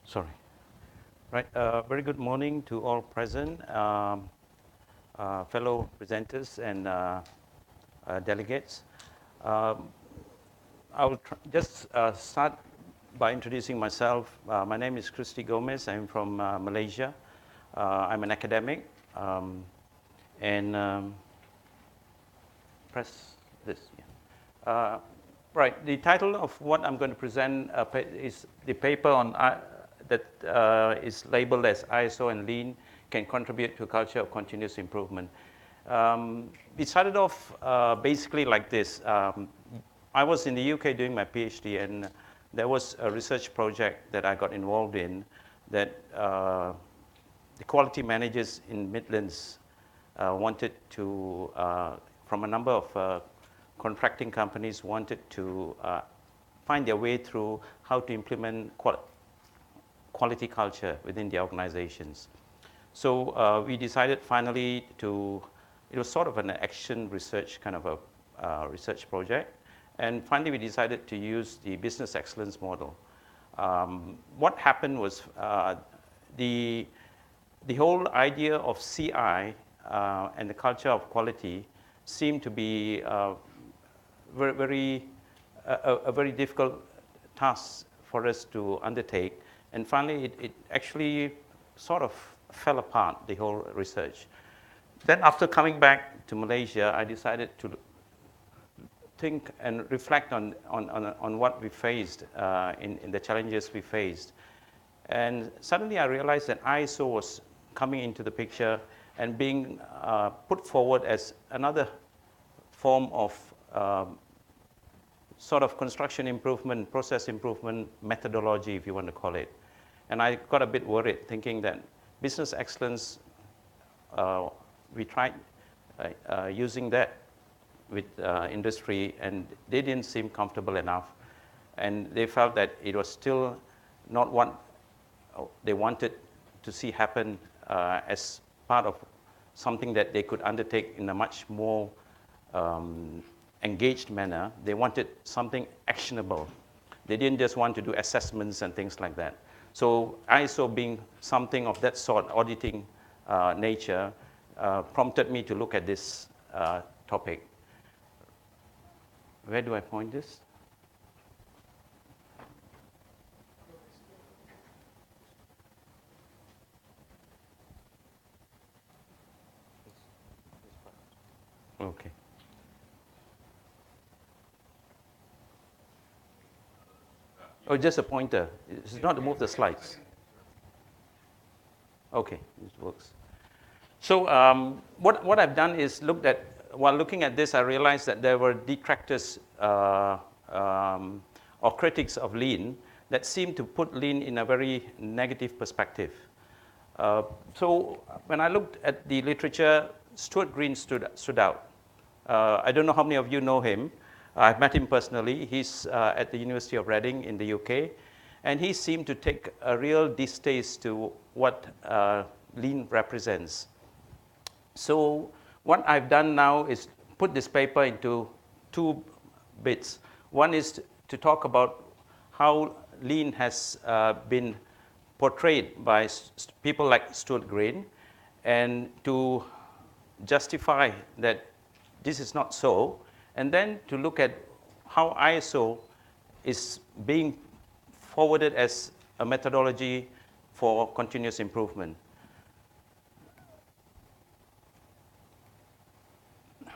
Sorry. Right. Very good morning to all present, fellow presenters and delegates. Um, I will just start by introducing myself. My name is Christy Gomez. I'm from Malaysia. I'm an academic. And press this. Yeah. Right. The title of what I'm going to present is the paper on that is labeled as ISO and Lean can contribute to a culture of continuous improvement. It started off basically like this. I was in the UK doing my PhD, and there was a research project that I got involved in that the quality managers in Midlands wanted to, from a number of contracting companies, wanted to find their way through how to implement quality culture within the organizations. So we decided finally to, it was sort of an action research kind of a research project. And finally we decided to use the business excellence model. What happened was the whole idea of CI and the culture of quality seemed to be a very difficult task for us to undertake. And finally, it actually sort of fell apart, the whole research. Then after coming back to Malaysia, I decided to think and reflect on what we faced, in the challenges we faced. And suddenly I realized that ISO was coming into the picture and being put forward as another form of sort of construction improvement, process improvement methodology, if you want to call it. And I got a bit worried, thinking that business excellence, we tried using that with industry, and they didn't seem comfortable enough. And they felt that it was still not what they wanted to see happen as part of something that they could undertake in a much more engaged manner. They wanted something actionable. They didn't just want to do assessments and things like that. So ISO, being something of that sort, auditing nature, prompted me to look at this topic. Where do I point this? Okay. Oh, just a pointer. It's not to move the slides. Okay, it works. So what I've done is looked at, while looking at this, I realized that there were detractors or critics of Lean that seemed to put Lean in a very negative perspective. So when I looked at the literature, Stuart Green stood out. I don't know how many of you know him. I've met him personally. He's at the University of Reading in the UK. And he seemed to take a real distaste to what Lean represents. So what I've done now is put this paper into two bits. One is to talk about how Lean has been portrayed by people like Stuart Green, and to justify that this is not so, and then to look at how ISO is being forwarded as a methodology for continuous improvement.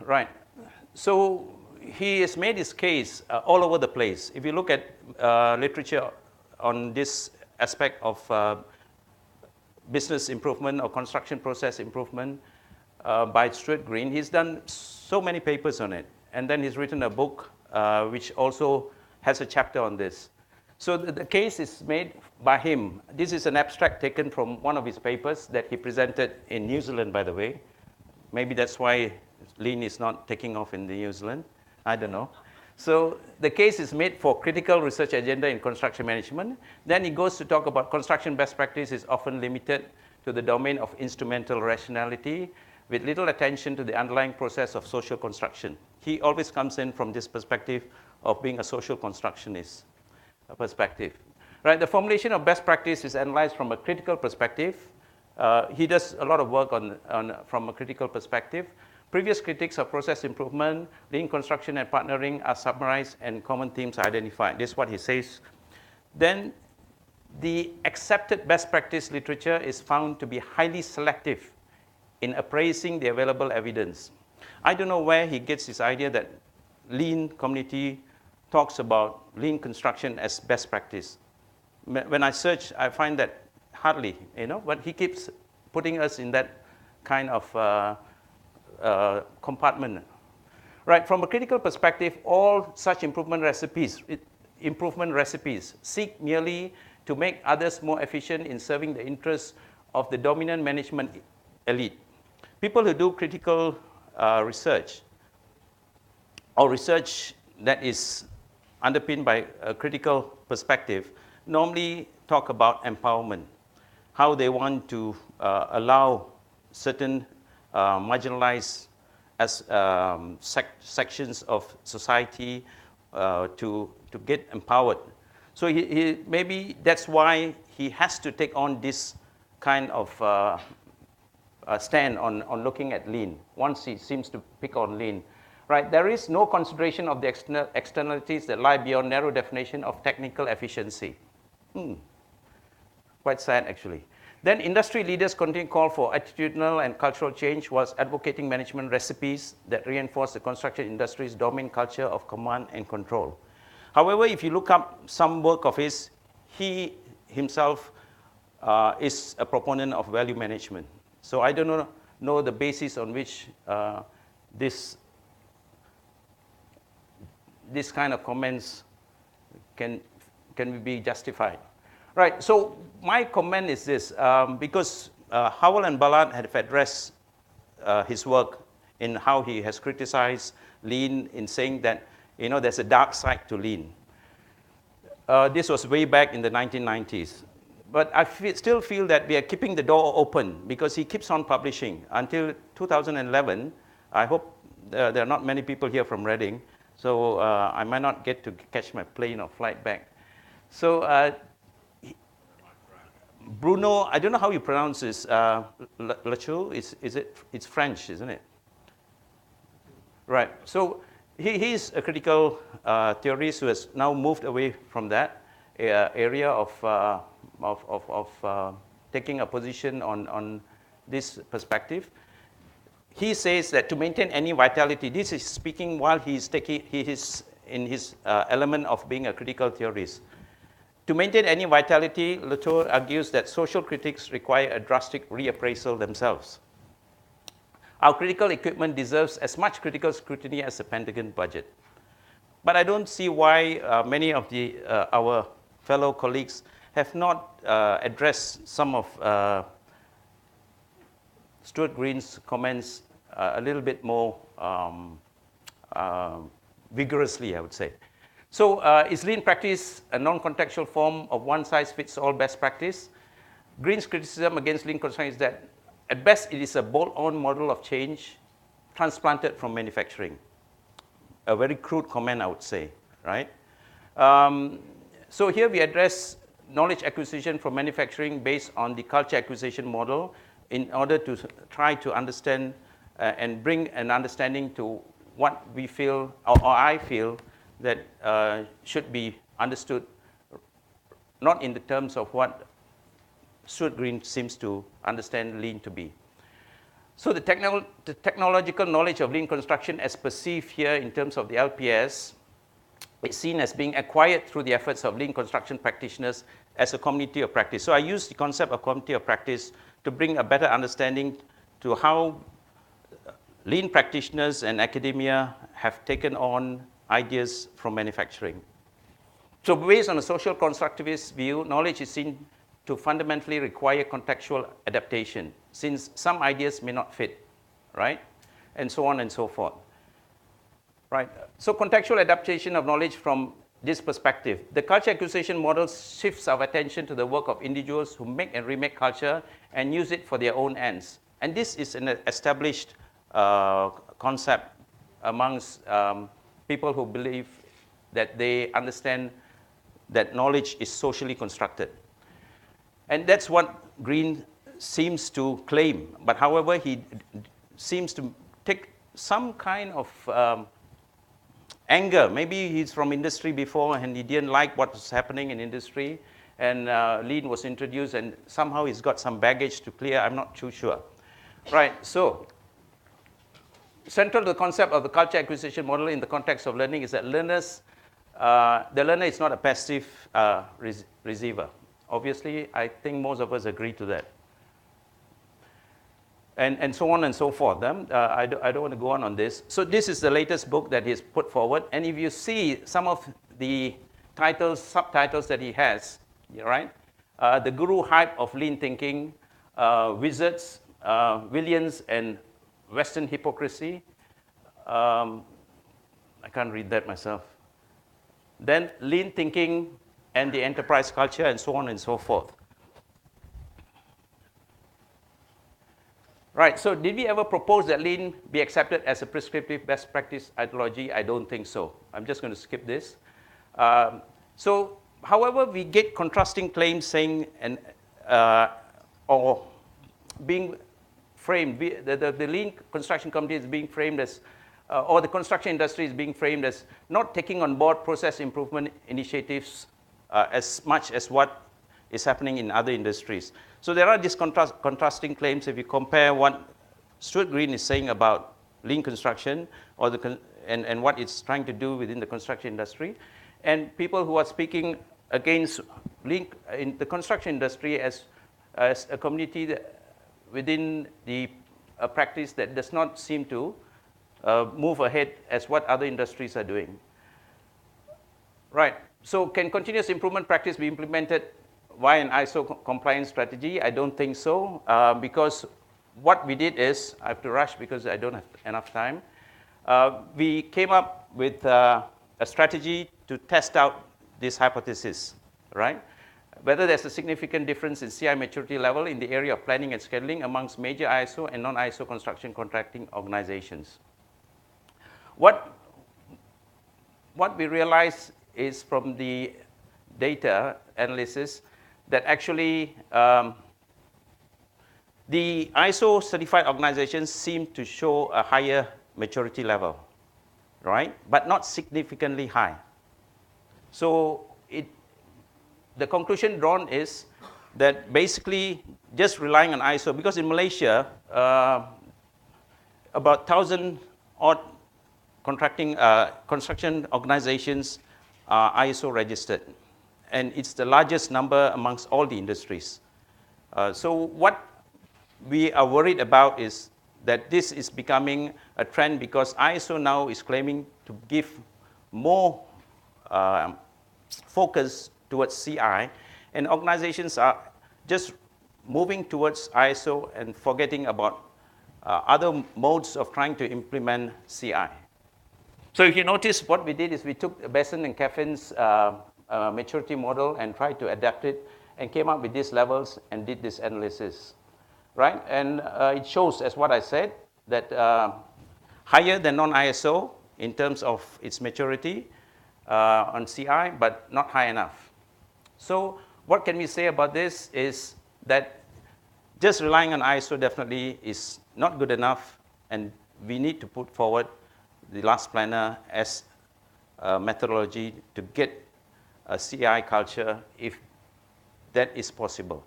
Right. So he has made his case all over the place. If you look at literature on this aspect of business improvement or construction process improvement by Stuart Green, he's done so many papers on it. And then he's written a book which also has a chapter on this. So the case is made by him. This is an abstract taken from one of his papers that he presented in New Zealand, by the way. Maybe that's why Lean is not taking off in New Zealand. I don't know. So the case is made for critical research agenda in construction management. Then he goes to talk about construction best practice is often limited to the domain of instrumental rationality with little attention to the underlying process of social construction. He always comes in from this perspective of being a social constructionist perspective. Right, the formulation of best practice is analyzed from a critical perspective. He does a lot of work from a critical perspective. Previous critiques of process improvement, lean construction and partnering are summarized and common themes are identified. This is what he says. Then the accepted best practice literature is found to be highly selective in appraising the available evidence. I don't know where he gets this idea that lean community talks about lean construction as best practice. When I search, I find that hardly, but he keeps putting us in that kind of compartment. Right, from a critical perspective, all such improvement recipes seek merely to make others more efficient in serving the interests of the dominant management elite. People who do critical research or research that is underpinned by a critical perspective normally talk about empowerment, how they want to allow certain marginalized sections of society to get empowered. So maybe that's why he has to take on this kind of stand on looking at lean, once he seems to pick on lean. Right, there is no consideration of the externalities that lie beyond narrow definition of technical efficiency. Quite sad, actually. Then industry leaders continue to call for attitudinal and cultural change whilst advocating management recipes that reinforce the construction industry's dominant culture of command and control. However, if you look up some work of his, he himself is a proponent of value management. So I don't know the basis on which this kind of comments can be justified. Right, so my comment is this, because Howell and Ballard have addressed his work in how he has criticized lean in saying that, there's a dark side to lean. This was way back in the 1990s. But I still feel that we are keeping the door open because he keeps on publishing. Until 2011, I hope there are not many people here from Reading, so I might not get to catch my plane or flight back. So Bruno, I don't know how you pronounce this, Lachaux, it's French, isn't it? Right, so he's a critical theorist who has now moved away from that area of taking a position on this perspective. He says that to maintain any vitality, this is speaking while he is in his element of being a critical theorist. To maintain any vitality, Latour argues that social critics require a drastic reappraisal themselves. Our critical equipment deserves as much critical scrutiny as the Pentagon budget. But I don't see why many of our fellow colleagues have not addressed some of Stuart Green's comments a little bit more vigorously, I would say. So is lean practice a non-contextual form of one-size-fits-all best practice? Green's criticism against lean construction is that, at best, it is a bolt-on model of change transplanted from manufacturing. A very crude comment, I would say, right? So here we address knowledge acquisition from manufacturing based on the culture acquisition model in order to try to understand and bring an understanding to what we feel, or I feel, that should be understood, not in the terms of what Stuart Green seems to understand lean to be. So the technological knowledge of lean construction as perceived here in terms of the LPS is seen as being acquired through the efforts of lean construction practitioners as a community of practice. So I use the concept of community of practice to bring a better understanding to how lean practitioners and academia have taken on ideas from manufacturing. So based on a social constructivist view, knowledge is seen to fundamentally require contextual adaptation, since some ideas may not fit, right? And so on and so forth, right? So contextual adaptation of knowledge from this perspective. The culture acquisition model shifts our attention to the work of individuals who make and remake culture and use it for their own ends. And this is an established concept amongst people who believe that they understand that knowledge is socially constructed. And that's what Green seems to claim. But however, he seems to take some kind of anger. Maybe he's from industry before and he didn't like what was happening in industry. And Lean was introduced and somehow he's got some baggage to clear. I'm not too sure. Right, so central to the concept of the culture acquisition model in the context of learning is that the learner is not a passive receiver. Obviously, I think most of us agree to that. And so on and so forth. I don't want to go on this. So this is the latest book that he's put forward. And if you see some of the titles, subtitles that he has, right? The Guru Hype of Lean Thinking, Wizards, Villains, and Western Hypocrisy. I can't read that myself. Then Lean Thinking and the Enterprise Culture, and so on and so forth. Right, so did we ever propose that Lean be accepted as a prescriptive best practice ideology? I don't think so. I'm just going to skip this. So, however, we get contrasting claims saying, or being framed, the Lean construction community is being framed as, or the construction industry is being framed as not taking on board process improvement initiatives as much as what is happening in other industries. So there are these contrasting claims if you compare what Stuart Green is saying about lean construction or and what it's trying to do within the construction industry, and people who are speaking against lean in the construction industry as a community that within the practice that does not seem to move ahead as what other industries are doing. Right, so can continuous improvement practice be implemented via an ISO compliance strategy? I don't think so, because what we did is, I have to rush because I don't have enough time. We came up with a strategy to test out this hypothesis, right? Whether there's a significant difference in CI maturity level in the area of planning and scheduling amongst major ISO and non-ISO construction contracting organizations. What we realized is from the data analysis that actually the ISO certified organizations seem to show a higher maturity level, right? But not significantly high. So the conclusion drawn is that basically just relying on ISO, because in Malaysia, about 1,000 odd construction organizations are ISO registered. And it's the largest number amongst all the industries. So what we are worried about is that this is becoming a trend because ISO now is claiming to give more focus towards CI, and organizations are just moving towards ISO and forgetting about other modes of trying to implement CI. So if you notice, what we did is we took Besson and Caffin's maturity model and tried to adapt it and came up with these levels and did this analysis, right? And it shows, as what I said, that higher than non-ISO in terms of its maturity on CI, but not high enough. So what can we say about this is that just relying on ISO definitely is not good enough, and we need to put forward the last planner as a methodology to get a CI culture if that is possible.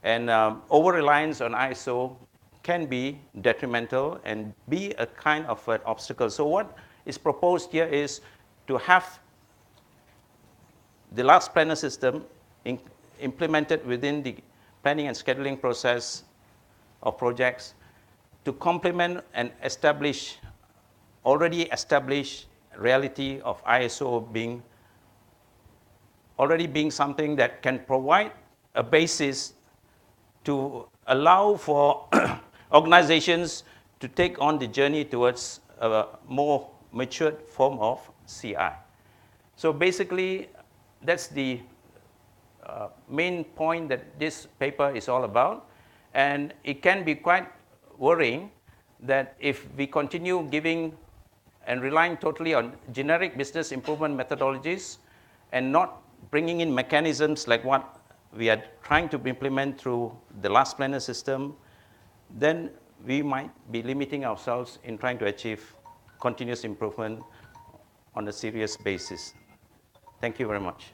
And over-reliance on ISO can be detrimental and be a kind of an obstacle. So what is proposed here is to have the last planner system implemented within the planning and scheduling process of projects to complement and establish already established reality of ISO already being something that can provide a basis to allow for organizations to take on the journey towards a more matured form of CI. So basically, that's the main point that this paper is all about. And it can be quite worrying that if we continue giving and relying totally on generic business improvement methodologies and not bringing in mechanisms like what we are trying to implement through the last planner system, then we might be limiting ourselves in trying to achieve continuous improvement on a serious basis. Thank you very much.